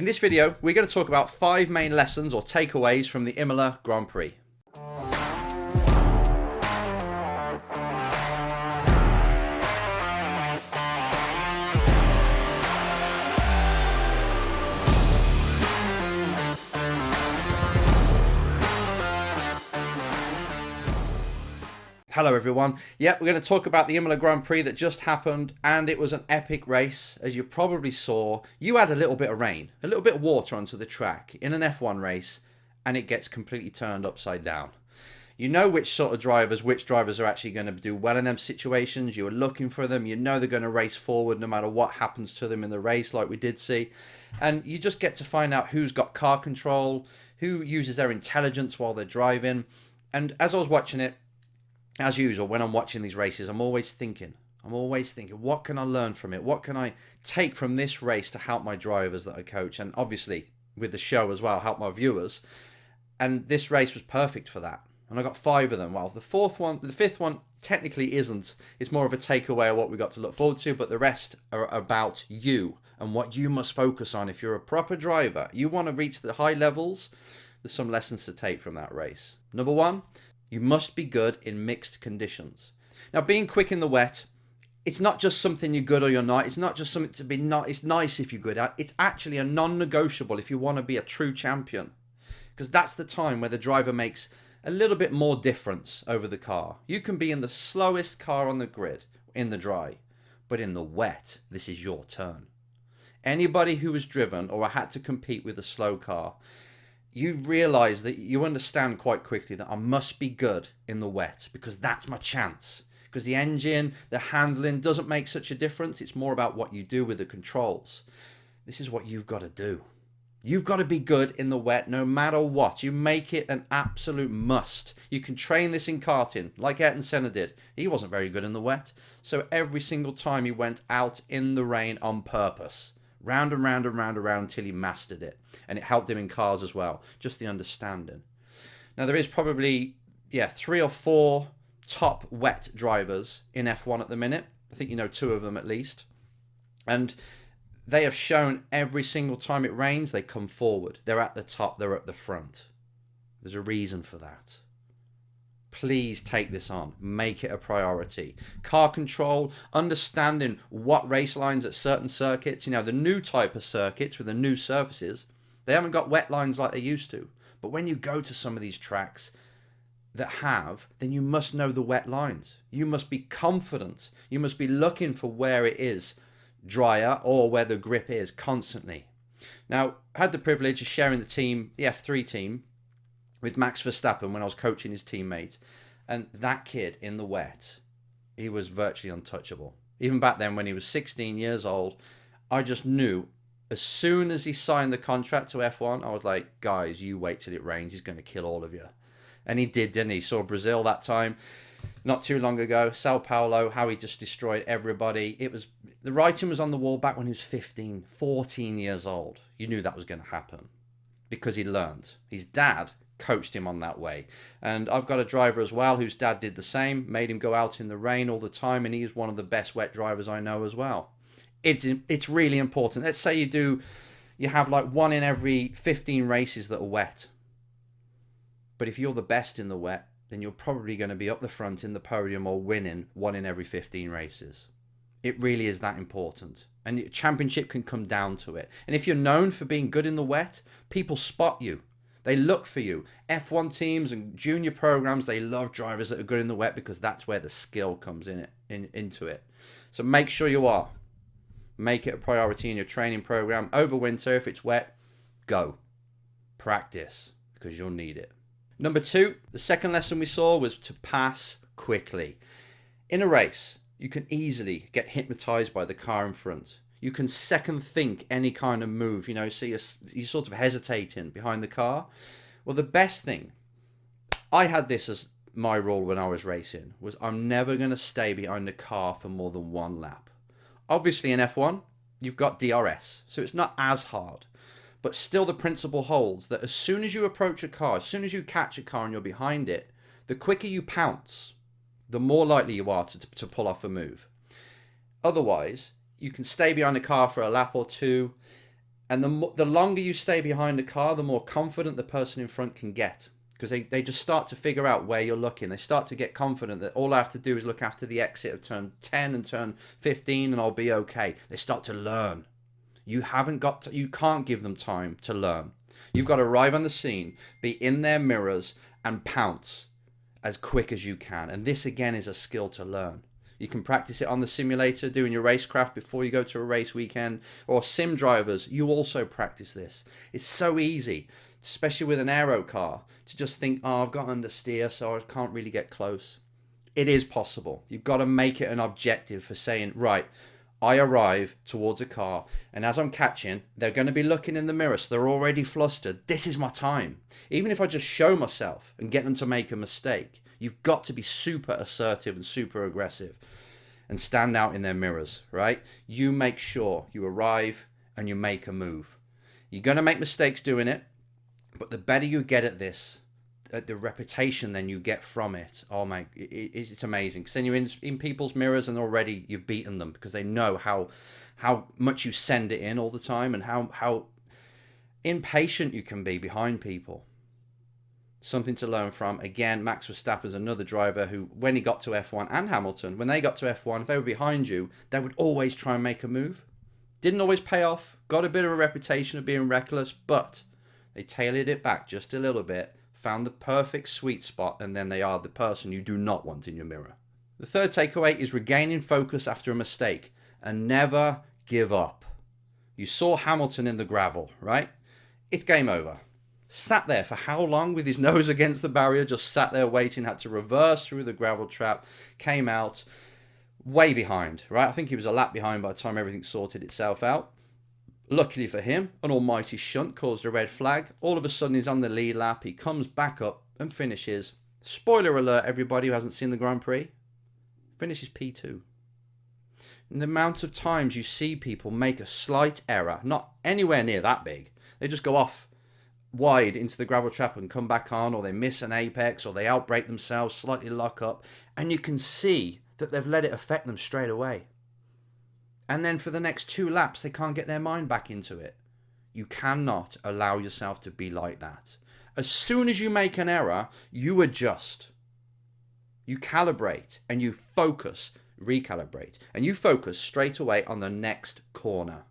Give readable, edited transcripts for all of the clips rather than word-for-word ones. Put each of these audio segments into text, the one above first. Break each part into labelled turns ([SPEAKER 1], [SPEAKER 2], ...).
[SPEAKER 1] In this video, we're going to talk about 5 main lessons or takeaways from the Imola Grand Prix. Hello everyone. We're going to talk about the Imola Grand Prix that just happened, and it was an epic race. As you probably saw, you had a little bit of rain, a little bit of water onto the track in an F1 race, and it gets completely turned upside down. You know which drivers are actually going to do well in them situations. You are looking for them. You know they're going to race forward no matter what happens to them in the race, like we did see. And you just get to find out who's got car control, who uses their intelligence while they're driving. And as I was watching it, as usual, when I'm watching these races, I'm always thinking, what can I learn from it? What can I take from this race to help my drivers that I coach? And obviously, with the show as well, help my viewers. And this race was perfect for that. And I got 5 of them. Well, the 5th one technically isn't. It's more of a takeaway of what we got to look forward to, but the rest are about you and what you must focus on. If you're a proper driver, you want to reach the high levels, there's some lessons to take from that race. Number 1, you must be good in mixed conditions. Now, being quick in the wet, it's not just something you're good or you're not. It's not just something to be not. It's nice if you're good at. It's actually a non-negotiable if you want to be a true champion, because that's the time where the driver makes a little bit more difference over the car. You can be in the slowest car on the grid in the dry, but in the wet, this is your turn. Anybody who has driven or had to compete with a slow car, you realize that you understand quite quickly that I must be good in the wet because that's my chance. Because the engine, the handling doesn't make such a difference. It's more about what you do with the controls. This is what you've got to do. You've got to be good in the wet no matter what. You make it an absolute must. You can train this in karting like Ayrton Senna did. He wasn't very good in the wet. So every single time he went out in the rain on purpose. Round and round and round and round until he mastered it. And it helped him in cars as well. Just the understanding. Now there is probably 3 or 4 top wet drivers in F1 at the minute. I think you know 2 of them at least. And they have shown every single time it rains, they come forward. They're at the top, they're at the front. There's a reason for that. Please take this on. Make it a priority. Car control, understanding what race lines at certain circuits. You know, the new type of circuits with the new surfaces, they haven't got wet lines like they used to. But when you go to some of these tracks that have, then you must know the wet lines. You must be confident. You must be looking for where it is drier or where the grip is constantly. Now, I had the privilege of sharing the team, the F3 team, with Max Verstappen when I was coaching his teammates. And that kid in the wet, he was virtually untouchable. Even back then when he was 16 years old, I just knew as soon as he signed the contract to F1, I was like, guys, you wait till it rains. He's going to kill all of you. And he did, didn't he? Saw Brazil that time, not too long ago. Sao Paulo, how he just destroyed everybody. The writing was on the wall back when he was 15, 14 years old. You knew that was going to happen because he learned. His dad coached him on that way. And I've got a driver as well whose dad did the same, made him go out in the rain all the time, and he is one of the best wet drivers I know as well. It's really important. Let's say you have like 1 in every 15 races that are wet. But if you're the best in the wet, then you're probably going to be up the front in the podium or winning 1 in every 15 races. It really is that important. And your championship can come down to it. And if you're known for being good in the wet, people spot you. They look for you. F1 teams and junior programs, they love drivers that are good in the wet because that's where the skill comes into it. So make sure you are. Make it a priority in your training program. Over winter, if it's wet, go. Practice because you'll need it. Number 2, the second lesson we saw was to pass quickly. In a race, you can easily get hypnotized by the car in front. You can second think any kind of move, so you're sort of hesitating behind the car. Well, the best thing, I had this as my rule when I was racing, was I'm never going to stay behind the car for more than 1 lap. Obviously in F1, you've got DRS, so it's not as hard. But still the principle holds that as soon as you approach a car, as soon as you catch a car and you're behind it, the quicker you pounce, the more likely you are to pull off a move. Otherwise, you can stay behind the car for a lap or 2 And the longer you stay behind the car, the more confident the person in front can get. Because they just start to figure out where you're looking. They start to get confident that all I have to do is look after the exit of turn 10 and turn 15 and I'll be okay. They start to learn. You can't give them time to learn. You've got to arrive on the scene, be in their mirrors and pounce as quick as you can. And this again is a skill to learn. You can practice it on the simulator, doing your racecraft before you go to a race weekend. Or sim drivers, you also practice this. It's so easy, especially with an aero car, to just think, oh, I've got understeer, so I can't really get close. It is possible. You've got to make it an objective for saying, right, I arrive towards a car, and as I'm catching, they're going to be looking in the mirror, so they're already flustered. This is my time. Even if I just show myself and get them to make a mistake, you've got to be super assertive and super aggressive and stand out in their mirrors, right? You make sure you arrive and you make a move. You're going to make mistakes doing it, but the better you get at this, the reputation then you get from it, oh my, it's amazing. Because then you're in people's mirrors and already you've beaten them because they know how much you send it in all the time and how impatient you can be behind people. Something to learn from. Again, Max Verstappen is another driver who, when he got to F1, and Hamilton, when they got to F1, if they were behind you, they would always try and make a move. Didn't always pay off, got a bit of a reputation of being reckless, but they tailored it back just a little bit, found the perfect sweet spot, and then they are the person you do not want in your mirror. The third takeaway is regaining focus after a mistake and never give up. You saw Hamilton in the gravel, right? It's game over. Sat there for how long with his nose against the barrier, just sat there waiting, had to reverse through the gravel trap, came out way behind, right? I think he was a lap behind by the time everything sorted itself out. Luckily for him, an almighty shunt caused a red flag. All of a sudden he's on the lead lap, he comes back up and finishes. Spoiler alert, everybody who hasn't seen the Grand Prix, finishes P2. And the amount of times you see people make a slight error, not anywhere near that big, they just go off wide into the gravel trap and come back on, or they miss an apex, or they outbrake themselves, slightly lock up, and you can see that they've let it affect them straight away. And then for the next 2 laps, they can't get their mind back into it. You cannot allow yourself to be like that. As soon as you make an error, you adjust. You calibrate and you focus, recalibrate, and you focus straight away on the next corner.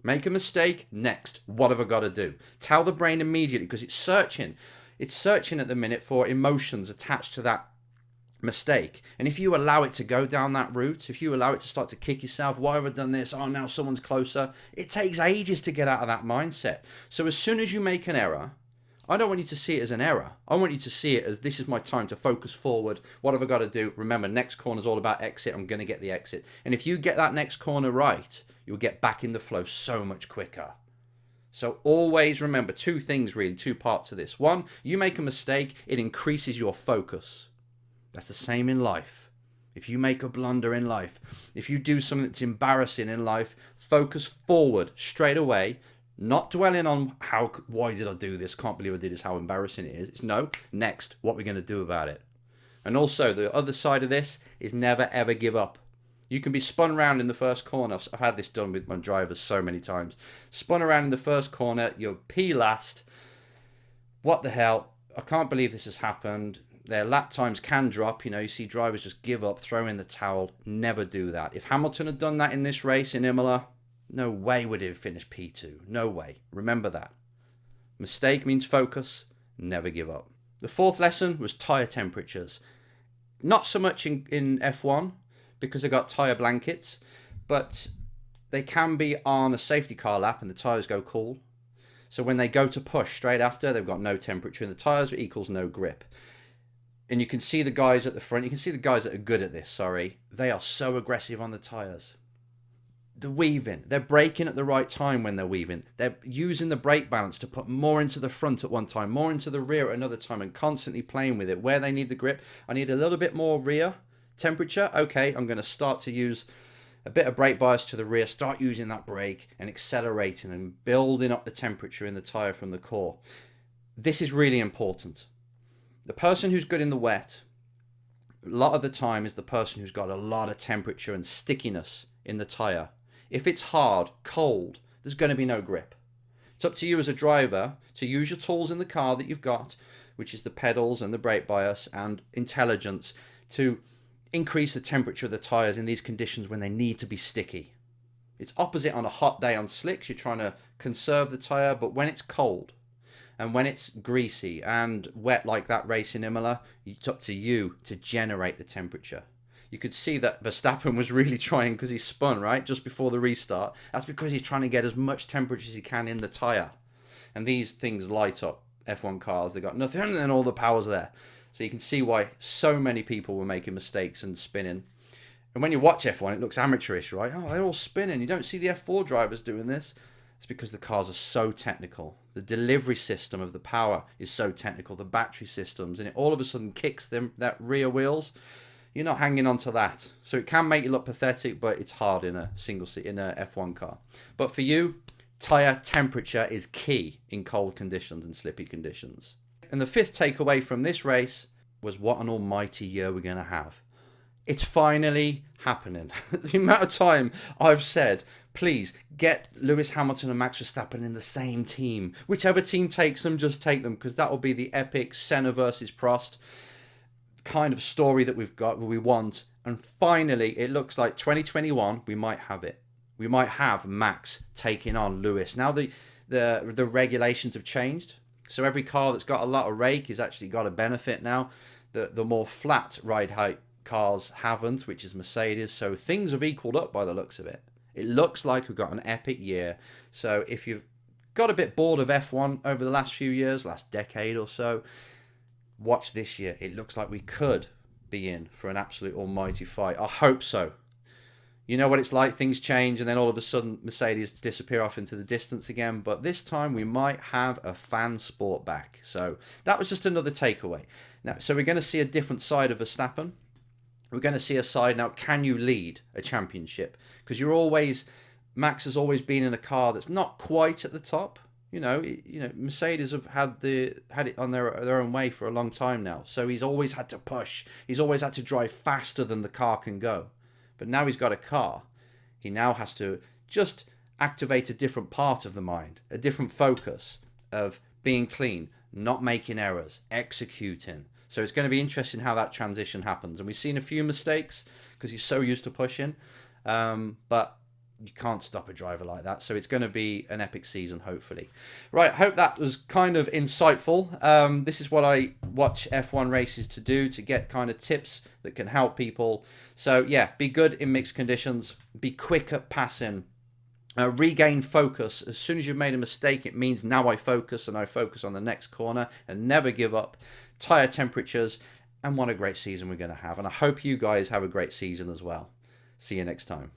[SPEAKER 1] Make a mistake, next. What have I got to do? Tell the brain immediately, because it's searching. It's searching at the minute for emotions attached to that mistake. And if you allow it to go down that route, if you allow it to start to kick yourself, why have I done this? Oh, now someone's closer. It takes ages to get out of that mindset. So as soon as you make an error, I don't want you to see it as an error. I want you to see it as, this is my time to focus forward. What have I got to do? Remember, next corner is all about exit. I'm going to get the exit. And if you get that next corner right, you'll get back in the flow so much quicker. So always remember 2 things, really, 2 parts of this. 1, you make a mistake, it increases your focus. That's the same in life. If you make a blunder in life, if you do something that's embarrassing in life, focus forward straight away, not dwelling on why did I do this? Can't believe I did this, how embarrassing it is. It's no, next, what we're going to do about it. And also, the other side of this is never, ever give up. You can be spun around in the first corner. I've had this done with my drivers so many times. Spun around in the first corner, you're P last. What the hell? I can't believe this has happened. Their lap times can drop. You see drivers just give up, throw in the towel. Never do that. If Hamilton had done that in this race in Imola, no way would he have finished P2. No way. Remember that. Mistake means focus. Never give up. The 4th lesson was tyre temperatures. Not so much in F1, because they got tyre blankets, but they can be on a safety car lap and the tyres go cool. So when they go to push straight after, they've got no temperature in the tyres, equals no grip. And you can see the guys at the front, you can see the guys that are good at this, they are so aggressive on the tyres. The weaving, they're braking at the right time when they're weaving. They're using the brake balance to put more into the front at one time, more into the rear at another time, and constantly playing with it. Where they need the grip, I need a little bit more rear temperature. Okay, I'm going to start to use a bit of brake bias to the rear, start using that brake and accelerating and building up the temperature in the tyre from the core. This is really important. The person who's good in the wet, a lot of the time, is the person who's got a lot of temperature and stickiness in the tyre. If it's hard, cold, there's going to be no grip. It's up to you as a driver to use your tools in the car that you've got, which is the pedals and the brake bias and intelligence, to increase the temperature of the tyres in these conditions when they need to be sticky. It's opposite on a hot day on slicks. You're trying to conserve the tyre, but when it's cold and when it's greasy and wet like that race in Imola, it's up to you to generate the temperature. You could see that Verstappen was really trying because he spun, right, just before the restart. That's because he's trying to get as much temperature as he can in the tyre. And these things light up F1 cars. They got nothing and then all the power's there. So you can see why so many people were making mistakes and spinning. And when you watch F1, it looks amateurish, right? Oh, they're all spinning. You don't see the F4 drivers doing this. It's because the cars are so technical. The delivery system of the power is so technical. The battery systems, and it all of a sudden kicks them, that rear wheels. You're not hanging on to that. So it can make you look pathetic, but it's hard in a single seat, in a F1 car. But for you, tyre temperature is key in cold conditions and slippy conditions. And the fifth takeaway from this race was what an almighty year we're going to have. It's finally happening. The amount of time I've said, please get Lewis Hamilton and Max Verstappen in the same team. Whichever team takes them, just take them, because that will be the epic Senna versus Prost kind of story that we've got, we want. And finally, it looks like 2021, we might have it. We might have Max taking on Lewis. Now the regulations have changed. So every car that's got a lot of rake has actually got a benefit now. The more flat ride height cars haven't, which is Mercedes. So things have equaled up by the looks of it. It looks like we've got an epic year. So if you've got a bit bored of F1 over the last few years, last decade or so, watch this year. It looks like we could be in for an absolute almighty fight. I hope so. You know what it's like, things change and then all of a sudden Mercedes disappear off into the distance again. But this time we might have a fan sport back. So that was just another takeaway. Now, so we're going to see a different side of Verstappen. We're going to see a side now, can you lead a championship? Because Max has always been in a car that's not quite at the top. You know, Mercedes have had it on their own way for a long time now. So he's always had to push. He's always had to drive faster than the car can go. But now he's got a car. He now has to just activate a different part of the mind, a different focus of being clean, not making errors, executing. So it's going to be interesting how that transition happens. And we've seen a few mistakes because he's so used to pushing. But you can't stop a driver like that. So it's going to be an epic season, hopefully. Right, hope that was kind of insightful. This is what I watch F1 races to do, to get kind of tips that can help people. So yeah, be good in mixed conditions. Be quick at passing. Regain focus. As soon as you've made a mistake, it means now I focus, and I focus on the next corner, and never give up. Tyre temperatures, and what a great season we're going to have. And I hope you guys have a great season as well. See you next time.